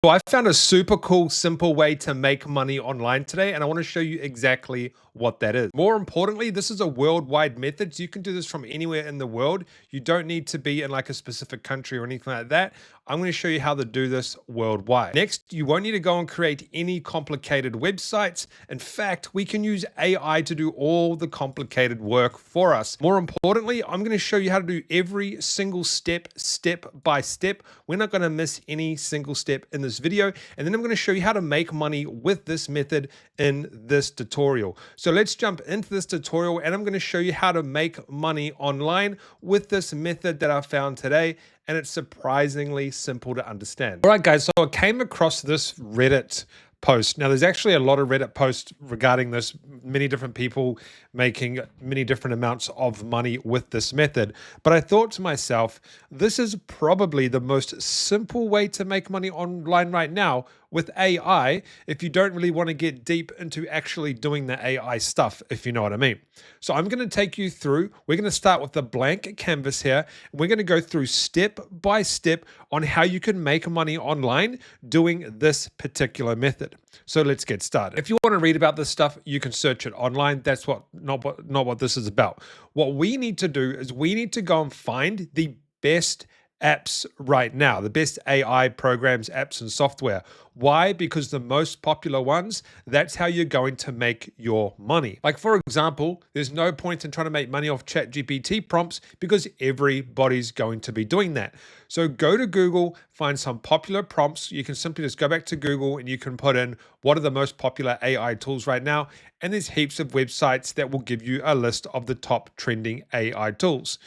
So I found a super cool, simple way to make money online today, and I want to show you exactly what that is. More importantly, this is a worldwide method, so you can do this from anywhere in the world. You don't need to be in like a specific country or anything like that. I'm going to show you how to do this worldwide. Next, you won't need to go and create any complicated websites. In fact, we can use AI to do all the complicated work for us. More importantly, I'm going to show you how to do every single step by step. We're not going to miss any single step in this video. And then I'm going to show you how to make money with this method in this tutorial. So let's jump into this tutorial and I'm going to show you how to make money online with this method that I found today. And it's surprisingly simple to understand. All right, guys, so I came across this Reddit post. Now, there's actually a lot of Reddit posts regarding this, many different people making many different amounts of money with this method. But I thought to myself, this is probably the most simple way to make money online right now with AI if you don't really want to get deep into actually doing the AI stuff, if you know what I mean. So I'm going to take you through, we're going to start with the blank canvas here. And we're going to go through step by step on how you can make money online doing this particular method. So let's get started. If you want to read about this stuff, you can search it online. That's not what this is about. What we need to do is we need to go and find the best apps right now, the best AI programs, apps, and software. Why? Because the most popular ones, that's how you're going to make your money. Like, for example, there's no point in trying to make money off ChatGPT prompts because everybody's going to be doing that. So go to Google, find some popular prompts. You can simply just go back to Google and you can put in what are the most popular AI tools right now. And there's heaps of websites that will give you a list of the top trending AI tools.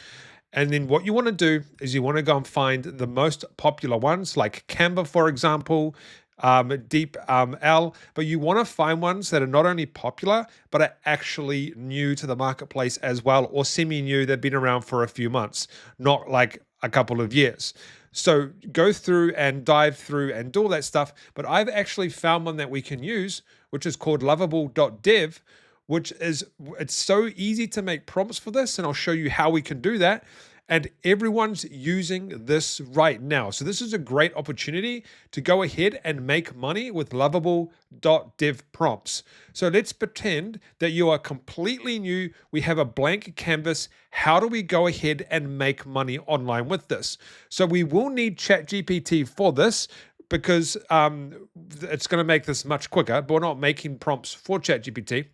And then what you want to do is you want to go and find the most popular ones like Canva, for example, DeepL, but you want to find ones that are not only popular, but are actually new to the marketplace as well, or semi-new. They've been around for a few months, not like a couple of years. So go through and dive through and do all that stuff. But I've actually found one that we can use, which is called Lovable.dev, it's so easy to make prompts for this, and I'll show you how we can do that. And everyone's using this right now. So this is a great opportunity to go ahead and make money with Lovable.dev prompts. So let's pretend that you are completely new. We have a blank canvas. How do we go ahead and make money online with this? So we will need ChatGPT for this, because it's going to make this much quicker, but we're not making prompts for ChatGPT.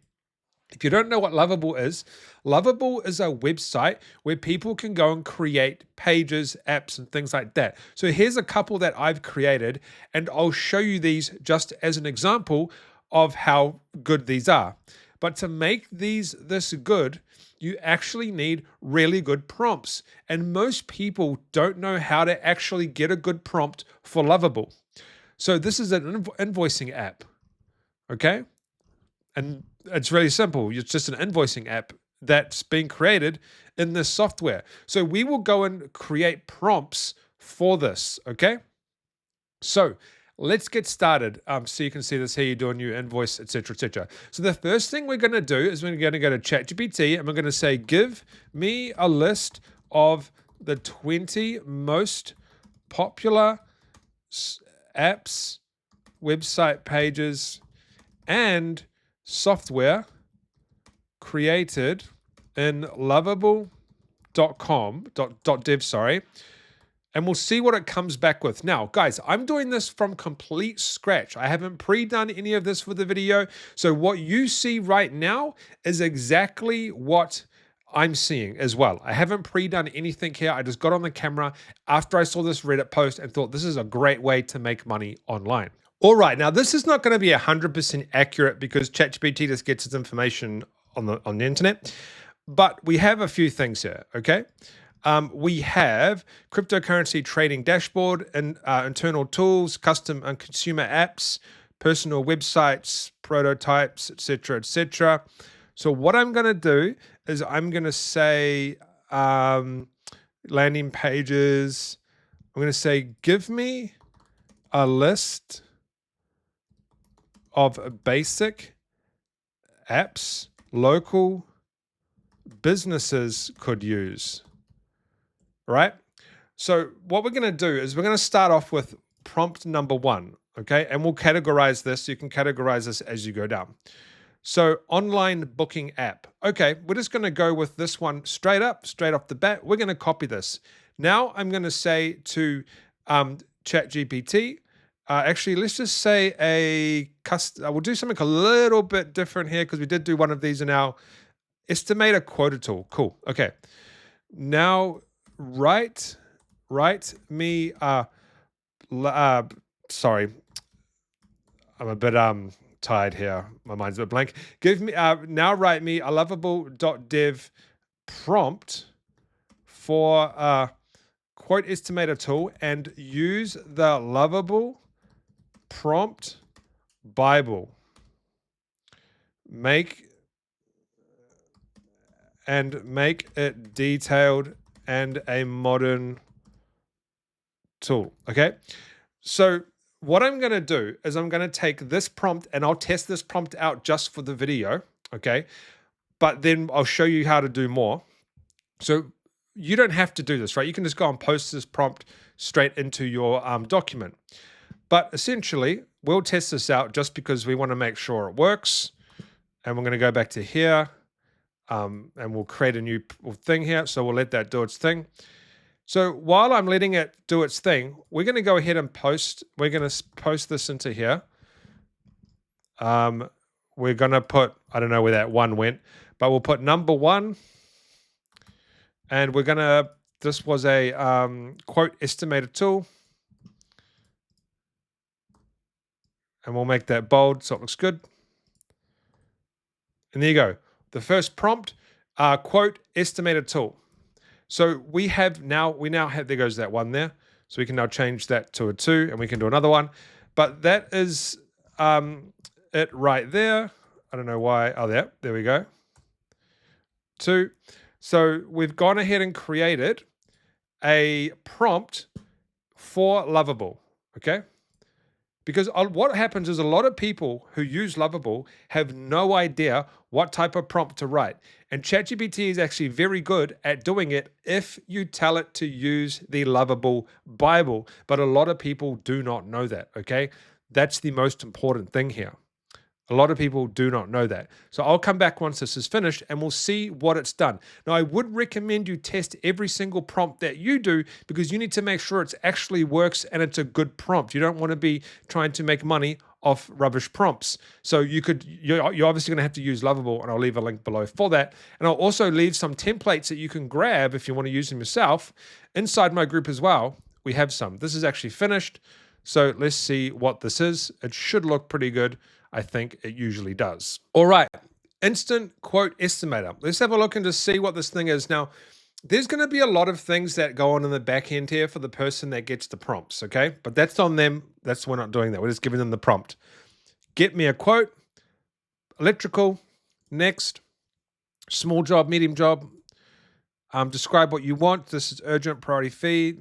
If you don't know what Lovable is a website where people can go and create pages, apps, and things like that. So here's a couple that I've created, and I'll show you these just as an example of how good these are. But to make this good, you actually need really good prompts. And most people don't know how to actually get a good prompt for Lovable. So this is an invoicing app, okay? And it's really simple. It's just an invoicing app that's being created in this software. So we will go and create prompts for this, okay? So let's get started. So you can see this here, you do a new invoice, etc., etc. So the first thing we're going to do is we're going to go to ChatGPT and we're going to say, give me a list of the 20 most popular apps, website pages, and software created in Lovable.dev, sorry, and we'll see what it comes back with. Now, guys, I'm doing this from complete scratch. I haven't pre-done any of this for the video. So what you see right now is exactly what I'm seeing as well. I haven't pre-done anything here. I just got on the camera after I saw this Reddit post and thought this is a great way to make money online. All right, now this is not going to be 100% accurate because ChatGPT just gets its information on the internet, but we have a few things here, okay? We have cryptocurrency trading dashboard and internal tools, custom and consumer apps, personal websites, prototypes, etc., etc. So what I'm going to do is I'm going to say landing pages. I'm going to say, give me a list of basic apps local businesses could use, right? So what we're going to do is we're going to start off with prompt number one. Okay, and we'll categorize this. You can categorize this as you go down. So online booking app. Okay, we're just going to go with this one straight up, straight off the bat. We're going to copy this. Now I'm going to say to ChatGPT, actually, let's just say we'll do something a little bit different here because we did do one of these in our estimator quota tool. Cool. Okay. Now write me, sorry, I'm a bit tired here. My mind's a bit blank. Give me now write me a Lovable.dev prompt for quote estimator tool and use the Lovable prompt Bible. Make it detailed and a modern tool. Okay. So what I'm going to do is I'm going to take this prompt and I'll test this prompt out just for the video. Okay. But then I'll show you how to do more. So you don't have to do this, right? You can just go and post this prompt straight into your document. But essentially, we'll test this out just because we want to make sure it works. And we're going to go back to here and we'll create a new thing here. So we'll let that do its thing. So while I'm letting it do its thing, we're going to go ahead and we're going to post this into here. We're going to put, I don't know where that one went, but we'll put number 1. And we're going to, this was a quote estimator tool. And we'll make that bold so it looks good. And there you go. The first prompt, quote estimator tool. So we now have, there goes that one there. So we can now change that to a 2 and we can do another one. But that is it right there. I don't know why. Oh, there we go. 2. So we've gone ahead and created a prompt for Lovable. Okay. Because what happens is a lot of people who use Lovable have no idea what type of prompt to write. And ChatGPT is actually very good at doing it if you tell it to use the Lovable Bible. But a lot of people do not know that, okay? That's the most important thing here. A lot of people do not know that. So I'll come back once this is finished and we'll see what it's done. Now, I would recommend you test every single prompt that you do because you need to make sure it actually works and it's a good prompt. You don't want to be trying to make money off rubbish prompts. So you're obviously going to have to use Lovable, and I'll leave a link below for that. And I'll also leave some templates that you can grab if you want to use them yourself inside my group as well. We have some. This is actually finished. So let's see what this is. It should look pretty good. I think it usually does. All right, instant quote estimator. Let's have a look and just see what this thing is. Now, there's going to be a lot of things that go on in the back end here for the person that gets the prompts, okay? But that's on them. We're not doing that. We're just giving them the prompt. Get me a quote, electrical, next, small job, medium job, describe what you want. This is urgent, priority fee,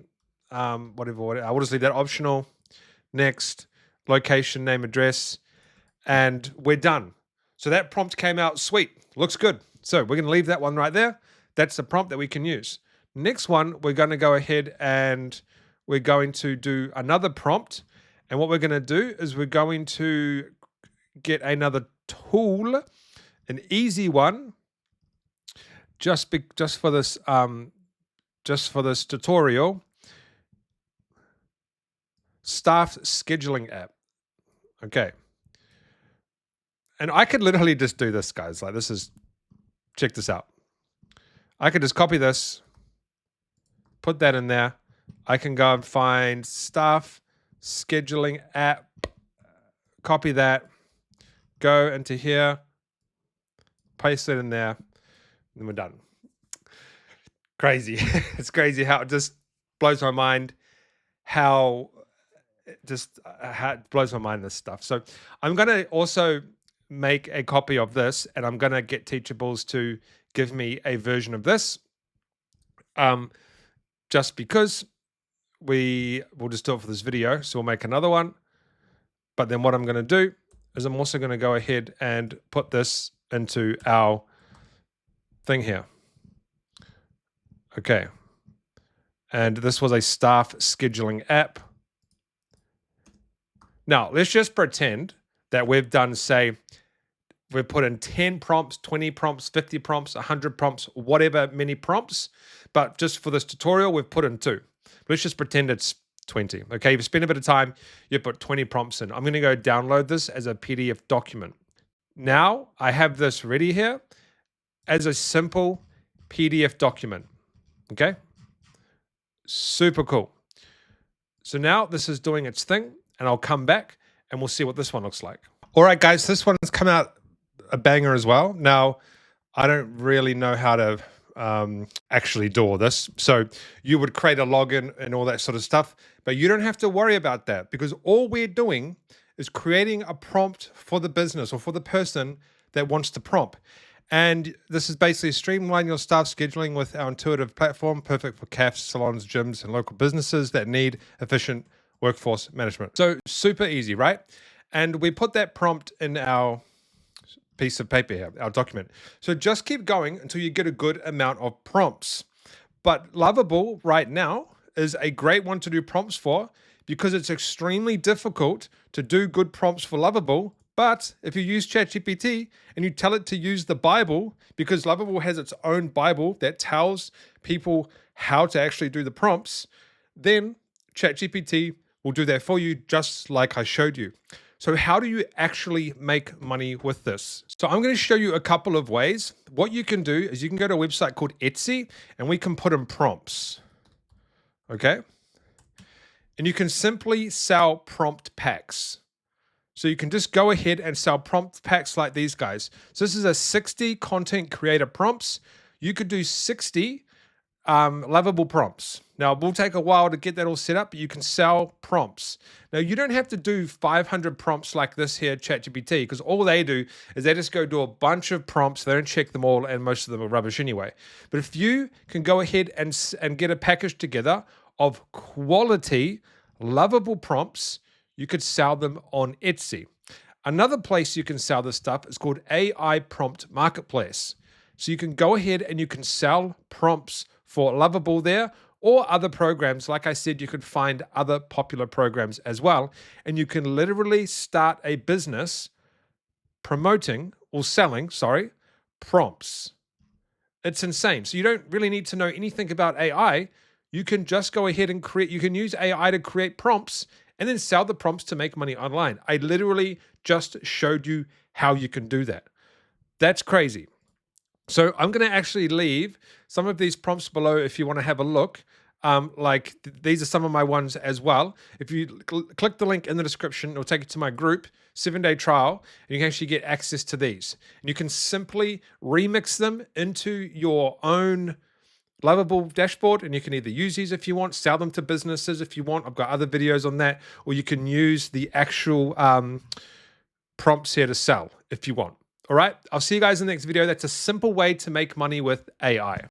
whatever. I will just leave that optional. Next, location, name, address. And we're done. So that prompt came out sweet. Looks good. So we're going to leave that one right there. That's the prompt that we can use. Next one, we're going to go ahead and we're going to do another prompt. And what we're going to do is we're going to get another tool, an easy one, just for this tutorial. Staff scheduling app. Okay. And I could literally just do this, guys. Like check this out. I could just copy this, put that in there. I can go and find staff scheduling app, copy that, go into here, paste it in there, and we're done. Crazy. It's crazy how it just blows my mind how it blows my mind, this stuff. So I'm going to also make a copy of this and I'm going to get Teachables to give me a version of this. Just because we'll just do it for this video. So we'll make another one. But then what I'm going to do is I'm also going to go ahead and put this into our thing here. Okay. And this was a staff scheduling app. Now, let's just pretend that we've done, say, we've put in 10 prompts, 20 prompts, 50 prompts, 100 prompts, whatever many prompts. But just for this tutorial, we've put in 2. Let's just pretend it's 20. Okay, if you spend a bit of time, you put 20 prompts in. I'm going to go download this as a PDF document. Now I have this ready here as a simple PDF document. Okay, super cool. So now this is doing its thing, and I'll come back and we'll see what this one looks like. All right, guys, this one has come out a banger as well. Now, I don't really know how to actually do all this. So you would create a login and all that sort of stuff, but you don't have to worry about that because all we're doing is creating a prompt for the business or for the person that wants to prompt. And this is basically streamline your staff scheduling with our intuitive platform, perfect for cafes, salons, gyms, and local businesses that need efficient workforce management. So super easy, right? And we put that prompt in our piece of paper here, our document. So just keep going until you get a good amount of prompts. But Lovable right now is a great one to do prompts for because it's extremely difficult to do good prompts for Lovable. But if you use ChatGPT and you tell it to use the Bible, because Lovable has its own Bible that tells people how to actually do the prompts, then ChatGPT will do that for you just like I showed you. So how do you actually make money with this? So I'm going to show you a couple of ways. What you can do is you can go to a website called Etsy and we can put in prompts. Okay. And you can simply sell prompt packs. So you can just go ahead and sell prompt packs like these guys. So this is a 60 content creator prompts. You could do 60 Lovable prompts. Now, it will take a while to get that all set up, but you can sell prompts. Now, you don't have to do 500 prompts like this here at ChatGPT, because all they do is they just go do a bunch of prompts. They don't check them all, and most of them are rubbish anyway. But if you can go ahead and get a package together of quality, Lovable prompts, you could sell them on Etsy. Another place you can sell this stuff is called AI Prompt Marketplace. So you can go ahead and you can sell prompts for Lovable there or other programs. Like I said, you could find other popular programs as well. And you can literally start a business promoting or selling, prompts. It's insane. So you don't really need to know anything about AI. You can just go ahead and you can use AI to create prompts and then sell the prompts to make money online. I literally just showed you how you can do that. That's crazy. So I'm going to actually leave some of these prompts below if you want to have a look. These are some of my ones as well. If you click the link in the description, it'll take you to my group, 7-day trial, and you can actually get access to these. And you can simply remix them into your own Lovable dashboard, and you can either use these if you want, sell them to businesses if you want. I've got other videos on that, or you can use the actual prompts here to sell if you want. All right, I'll see you guys in the next video. That's a simple way to make money with AI.